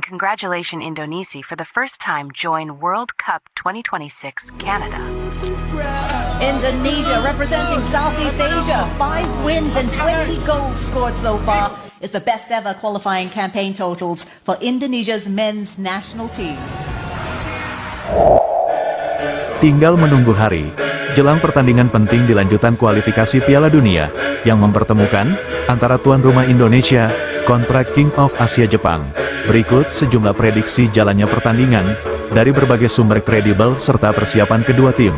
and congratulations Indonesia for the first time join World Cup 2026 Canada. Indonesia representing Southeast Asia, 5 wins and 20 goals scored so far. Is the best ever qualifying campaign totals for Indonesia's men's national team. Tinggal menunggu hari, jelang pertandingan penting di lanjutan kualifikasi Piala Dunia, yang mempertemukan antara tuan rumah Indonesia kontra King of Asia Jepang. Berikut sejumlah prediksi jalannya pertandingan, dari berbagai sumber kredibel serta persiapan kedua tim.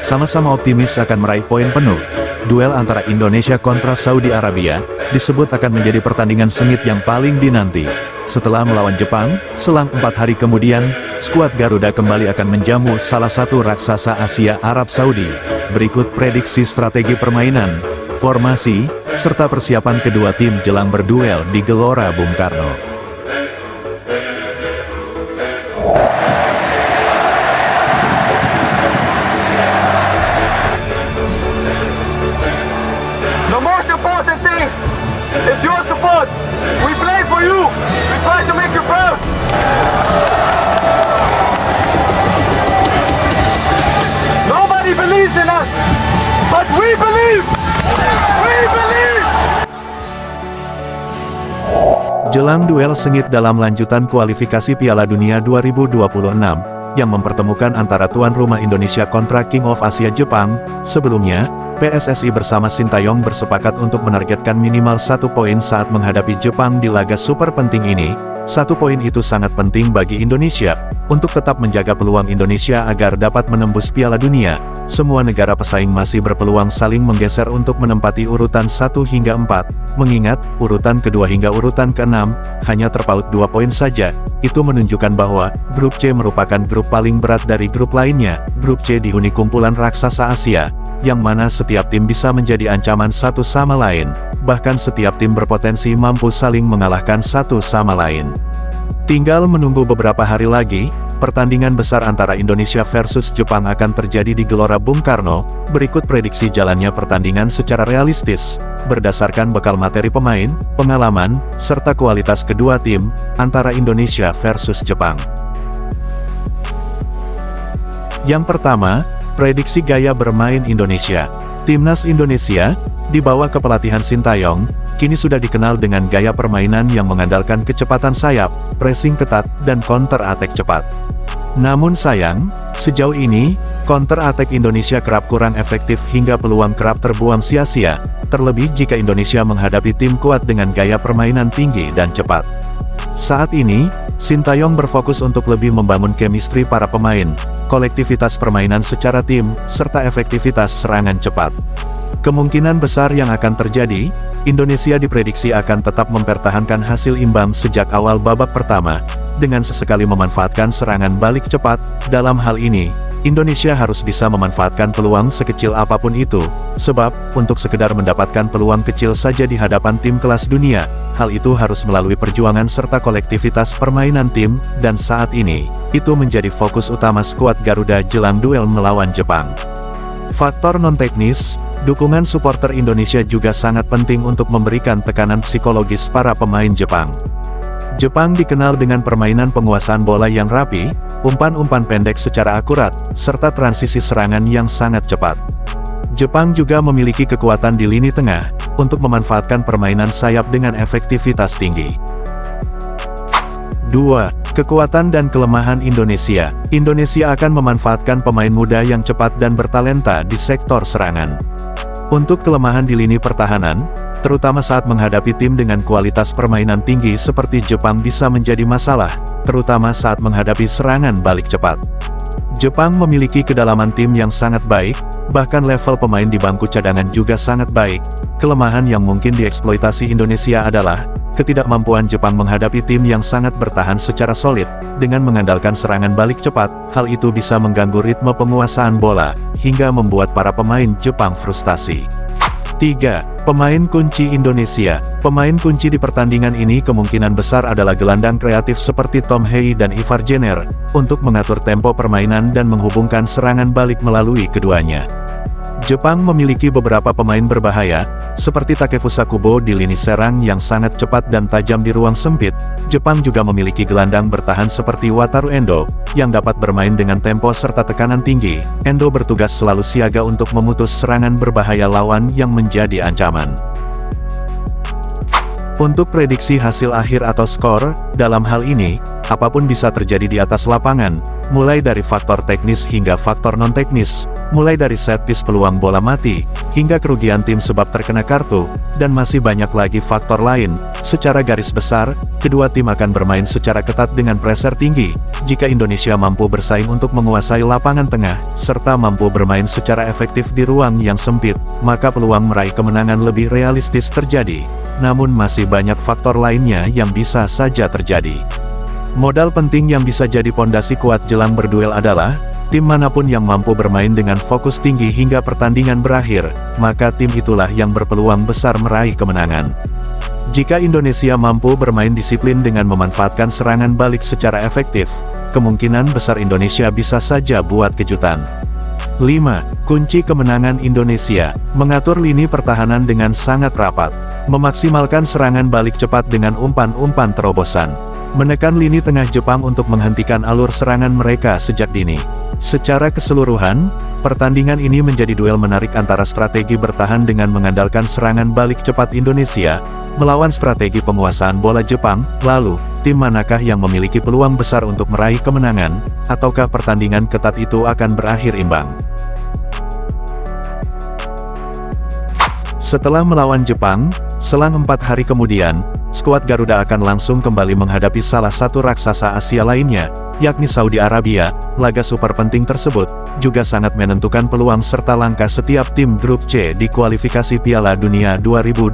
Sama-sama optimis akan meraih poin penuh. Duel antara Indonesia kontra Saudi Arabia disebut akan menjadi pertandingan sengit yang paling dinanti. Setelah melawan Jepang, selang 4 hari kemudian, skuad Garuda kembali akan menjamu salah satu raksasa Asia Arab Saudi. Berikut prediksi strategi permainan, formasi, serta persiapan kedua tim jelang berduel di Gelora Bung Karno. It's your support. We play for you. We try to make you proud. Nobody believes in us, but we believe. We believe. Jelang duel sengit dalam lanjutan kualifikasi Piala Dunia 2026, yang mempertemukan antara tuan rumah Indonesia kontra King of Asia Jepang, sebelumnya, PSSI bersama Sintayong bersepakat untuk menargetkan minimal 1 poin saat menghadapi Jepang di laga super penting ini. 1 poin itu sangat penting bagi Indonesia, untuk tetap menjaga peluang Indonesia agar dapat menembus Piala Dunia. Semua negara pesaing masih berpeluang saling menggeser untuk menempati urutan 1 hingga 4, mengingat, urutan kedua hingga urutan ke-6, hanya terpaut 2 poin saja. Itu menunjukkan bahwa, Grup C merupakan grup paling berat dari grup lainnya. Grup C dihuni kumpulan raksasa Asia, yang mana setiap tim bisa menjadi ancaman satu sama lain, bahkan setiap tim berpotensi mampu saling mengalahkan satu sama lain. Tinggal menunggu beberapa hari lagi, pertandingan besar antara Indonesia versus Jepang akan terjadi di Gelora Bung Karno. Berikut prediksi jalannya pertandingan secara realistis, berdasarkan bekal materi pemain, pengalaman, serta kualitas kedua tim, antara Indonesia versus Jepang. Yang pertama, prediksi gaya bermain Indonesia. Timnas Indonesia, di bawah kepelatihan Sintayong, kini sudah dikenal dengan gaya permainan yang mengandalkan kecepatan sayap, pressing ketat, dan counter-attack cepat. Namun sayang, sejauh ini, counter-attack Indonesia kerap kurang efektif hingga peluang kerap terbuang sia-sia, terlebih jika Indonesia menghadapi tim kuat dengan gaya permainan tinggi dan cepat. Saat ini, Sintayong berfokus untuk lebih membangun chemistry para pemain, kolektivitas permainan secara tim, serta efektivitas serangan cepat. Kemungkinan besar yang akan terjadi, Indonesia diprediksi akan tetap mempertahankan hasil imbang sejak awal babak pertama, dengan sesekali memanfaatkan serangan balik cepat. Dalam hal ini, Indonesia harus bisa memanfaatkan peluang sekecil apapun itu, sebab, untuk sekedar mendapatkan peluang kecil saja di hadapan tim kelas dunia, hal itu harus melalui perjuangan serta kolektivitas permainan tim, dan saat ini, itu menjadi fokus utama skuad Garuda jelang duel melawan Jepang. Faktor non-teknis, dukungan supporter Indonesia juga sangat penting untuk memberikan tekanan psikologis para pemain Jepang. Jepang dikenal dengan permainan penguasaan bola yang rapi, umpan-umpan pendek secara akurat, serta transisi serangan yang sangat cepat. Jepang juga memiliki kekuatan di lini tengah, untuk memanfaatkan permainan sayap dengan efektivitas tinggi. 2. Kekuatan dan kelemahan Indonesia. Indonesia akan memanfaatkan pemain muda yang cepat dan bertalenta di sektor serangan. Untuk kelemahan di lini pertahanan, terutama saat menghadapi tim dengan kualitas permainan tinggi seperti Jepang bisa menjadi masalah, terutama saat menghadapi serangan balik cepat. Jepang memiliki kedalaman tim yang sangat baik, bahkan level pemain di bangku cadangan juga sangat baik. Kelemahan yang mungkin dieksploitasi Indonesia adalah ketidakmampuan Jepang menghadapi tim yang sangat bertahan secara solid. Dengan mengandalkan serangan balik cepat, hal itu bisa mengganggu ritme penguasaan bola, hingga membuat para pemain Jepang frustasi. 3. Pemain kunci Indonesia. Pemain kunci di pertandingan ini kemungkinan besar adalah gelandang kreatif seperti Tom Hei dan Ivar Jenner, untuk mengatur tempo permainan dan menghubungkan serangan balik melalui keduanya. Jepang memiliki beberapa pemain berbahaya, seperti Takefusa Kubo di lini serang yang sangat cepat dan tajam di ruang sempit. Jepang juga memiliki gelandang bertahan seperti Wataru Endo, yang dapat bermain dengan tempo serta tekanan tinggi. Endo bertugas selalu siaga untuk memutus serangan berbahaya lawan yang menjadi ancaman. Untuk prediksi hasil akhir atau skor, dalam hal ini, apapun bisa terjadi di atas lapangan, mulai dari faktor teknis hingga faktor non-teknis, mulai dari set piece peluang bola mati, hingga kerugian tim sebab terkena kartu, dan masih banyak lagi faktor lain. Secara garis besar, kedua tim akan bermain secara ketat dengan pressure tinggi. Jika Indonesia mampu bersaing untuk menguasai lapangan tengah, serta mampu bermain secara efektif di ruang yang sempit, maka peluang meraih kemenangan lebih realistis terjadi. Namun masih banyak faktor lainnya yang bisa saja terjadi. Modal penting yang bisa jadi pondasi kuat jelang berduel adalah, tim manapun yang mampu bermain dengan fokus tinggi hingga pertandingan berakhir, maka tim itulah yang berpeluang besar meraih kemenangan. Jika Indonesia mampu bermain disiplin dengan memanfaatkan serangan balik secara efektif, kemungkinan besar Indonesia bisa saja buat kejutan. 5. Kunci kemenangan Indonesia, mengatur lini pertahanan dengan sangat rapat, memaksimalkan serangan balik cepat dengan umpan-umpan terobosan, menekan lini tengah Jepang untuk menghentikan alur serangan mereka sejak dini. Secara keseluruhan, pertandingan ini menjadi duel menarik antara strategi bertahan dengan mengandalkan serangan balik cepat Indonesia, melawan strategi penguasaan bola Jepang. Lalu, tim manakah yang memiliki peluang besar untuk meraih kemenangan, ataukah pertandingan ketat itu akan berakhir imbang? Setelah melawan Jepang, selang 4 hari kemudian, skuad Garuda akan langsung kembali menghadapi salah satu raksasa Asia lainnya, yakni Saudi Arabia. Laga super penting tersebut juga sangat menentukan peluang serta langkah setiap tim grup C di kualifikasi Piala Dunia 2026.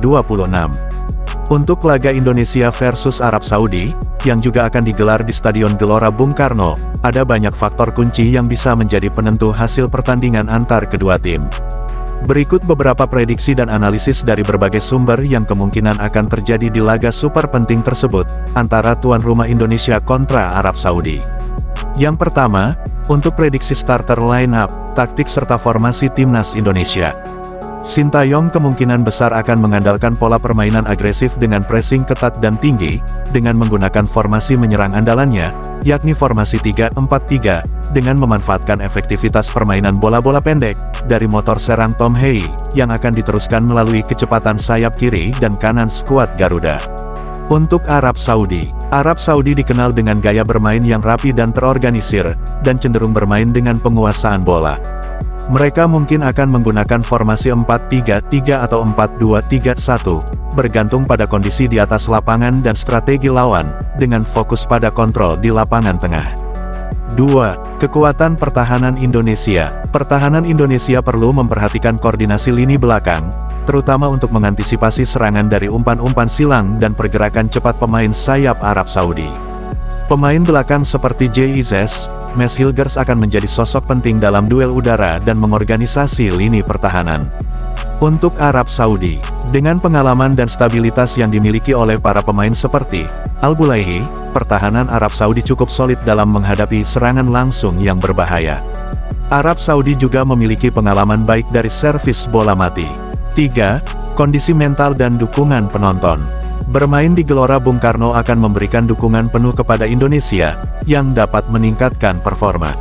Untuk laga Indonesia versus Arab Saudi, yang juga akan digelar di Stadion Gelora Bung Karno, ada banyak faktor kunci yang bisa menjadi penentu hasil pertandingan antar kedua tim. Berikut beberapa prediksi dan analisis dari berbagai sumber yang kemungkinan akan terjadi di laga super penting tersebut, antara tuan rumah Indonesia kontra Arab Saudi. Yang pertama, untuk prediksi starter line-up, taktik serta formasi timnas Indonesia. Sintayong kemungkinan besar akan mengandalkan pola permainan agresif dengan pressing ketat dan tinggi, dengan menggunakan formasi menyerang andalannya, yakni formasi 3-4-3, dengan memanfaatkan efektivitas permainan bola-bola pendek, dari motor serang Tom Hei, yang akan diteruskan melalui kecepatan sayap kiri dan kanan skuad Garuda. Untuk Arab Saudi dikenal dengan gaya bermain yang rapi dan terorganisir, dan cenderung bermain dengan penguasaan bola. Mereka mungkin akan menggunakan formasi 4-3-3 atau 4-2-3-1, bergantung pada kondisi di atas lapangan dan strategi lawan, dengan fokus pada kontrol di lapangan tengah. 2. Kekuatan pertahanan Indonesia. Pertahanan Indonesia perlu memperhatikan koordinasi lini belakang, terutama untuk mengantisipasi serangan dari umpan-umpan silang dan pergerakan cepat pemain sayap Arab Saudi. Pemain belakang seperti JIZS, Mes Hilgers akan menjadi sosok penting dalam duel udara dan mengorganisasi lini pertahanan. Untuk Arab Saudi, dengan pengalaman dan stabilitas yang dimiliki oleh para pemain seperti Al-Bulaihi, pertahanan Arab Saudi cukup solid dalam menghadapi serangan langsung yang berbahaya. Arab Saudi juga memiliki pengalaman baik dari servis bola mati. 3. Kondisi mental dan dukungan penonton. Bermain di Gelora Bung Karno akan memberikan dukungan penuh kepada Indonesia, yang dapat meningkatkan performa.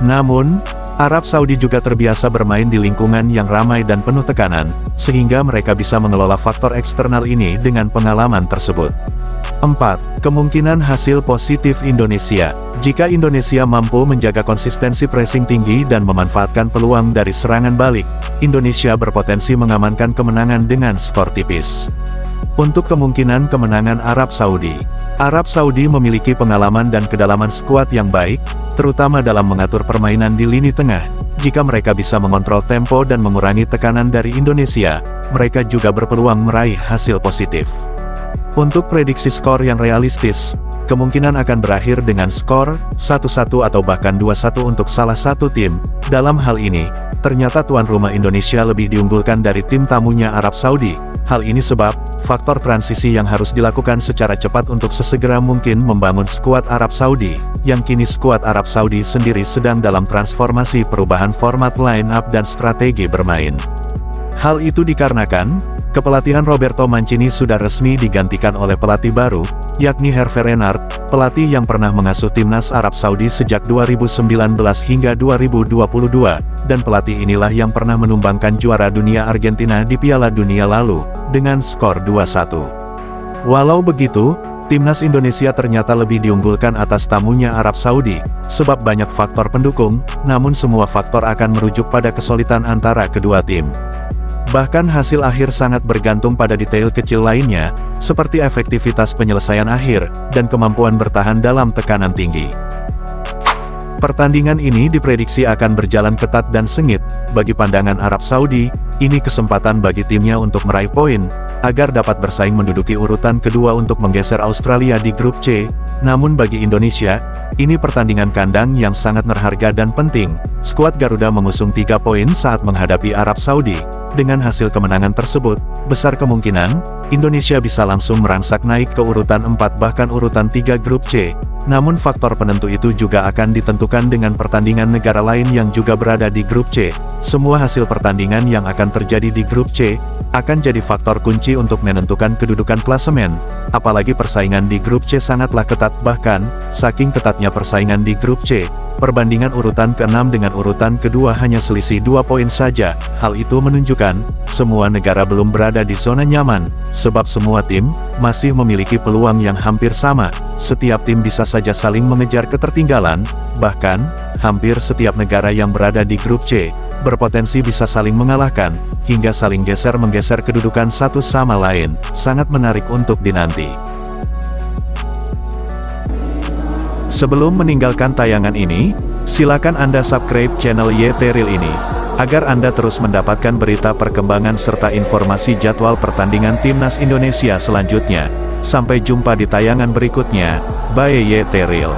Namun, Arab Saudi juga terbiasa bermain di lingkungan yang ramai dan penuh tekanan, sehingga mereka bisa mengelola faktor eksternal ini dengan pengalaman tersebut. 4. Kemungkinan hasil positif Indonesia. Jika Indonesia mampu menjaga konsistensi pressing tinggi dan memanfaatkan peluang dari serangan balik, Indonesia berpotensi mengamankan kemenangan dengan skor tipis. Untuk kemungkinan kemenangan Arab Saudi memiliki pengalaman dan kedalaman skuad yang baik, terutama dalam mengatur permainan di lini tengah. Jika mereka bisa mengontrol tempo dan mengurangi tekanan dari Indonesia, mereka juga berpeluang meraih hasil positif. Untuk prediksi skor yang realistis, kemungkinan akan berakhir dengan skor 1-1 atau bahkan 2-1 untuk salah satu tim. Dalam hal ini, ternyata tuan rumah Indonesia lebih diunggulkan dari tim tamunya Arab Saudi. Hal ini sebab, faktor transisi yang harus dilakukan secara cepat untuk sesegera mungkin membangun skuad Arab Saudi, yang kini skuad Arab Saudi sendiri sedang dalam transformasi perubahan format line-up dan strategi bermain. Hal itu dikarenakan, kepelatihan Roberto Mancini sudah resmi digantikan oleh pelatih baru, yakni Hervé Renard, pelatih yang pernah mengasuh timnas Arab Saudi sejak 2019 hingga 2022, dan pelatih inilah yang pernah menumbangkan juara dunia Argentina di Piala Dunia lalu, dengan skor 2-1. Walau begitu, timnas Indonesia ternyata lebih diunggulkan atas tamunya Arab Saudi, sebab banyak faktor pendukung, namun semua faktor akan merujuk pada kesulitan antara kedua tim. Bahkan hasil akhir sangat bergantung pada detail kecil lainnya, seperti efektivitas penyelesaian akhir, dan kemampuan bertahan dalam tekanan tinggi. Pertandingan ini diprediksi akan berjalan ketat dan sengit. Bagi pandangan Arab Saudi, ini kesempatan bagi timnya untuk meraih poin, agar dapat bersaing menduduki urutan kedua untuk menggeser Australia di grup C. Namun bagi Indonesia, ini pertandingan kandang yang sangat berharga dan penting. Skuad Garuda mengusung 3 poin saat menghadapi Arab Saudi. Dengan hasil kemenangan tersebut, besar kemungkinan, Indonesia bisa langsung merangsak naik ke urutan 4 bahkan urutan 3 grup C. Namun faktor penentu itu juga akan ditentukan dengan pertandingan negara lain yang juga berada di grup C. Semua hasil pertandingan yang akan terjadi di grup C, akan jadi faktor kunci untuk menentukan kedudukan klasemen. Apalagi persaingan di grup C sangatlah ketat, bahkan, saking ketatnya persaingan di grup C, perbandingan urutan ke-6 dengan urutan kedua hanya selisih 2 poin saja. Hal itu menunjukkan, semua negara belum berada di zona nyaman, sebab semua tim, masih memiliki peluang yang hampir sama. Setiap tim bisa saja saling mengejar ketertinggalan, bahkan, hampir setiap negara yang berada di grup C, berpotensi bisa saling mengalahkan, hingga saling geser-menggeser kedudukan satu sama lain. Sangat menarik untuk dinanti. Sebelum meninggalkan tayangan ini, silakan Anda subscribe channel YT Real ini, agar Anda terus mendapatkan berita perkembangan serta informasi jadwal pertandingan timnas Indonesia selanjutnya. Sampai jumpa di tayangan berikutnya. Bye YT Real.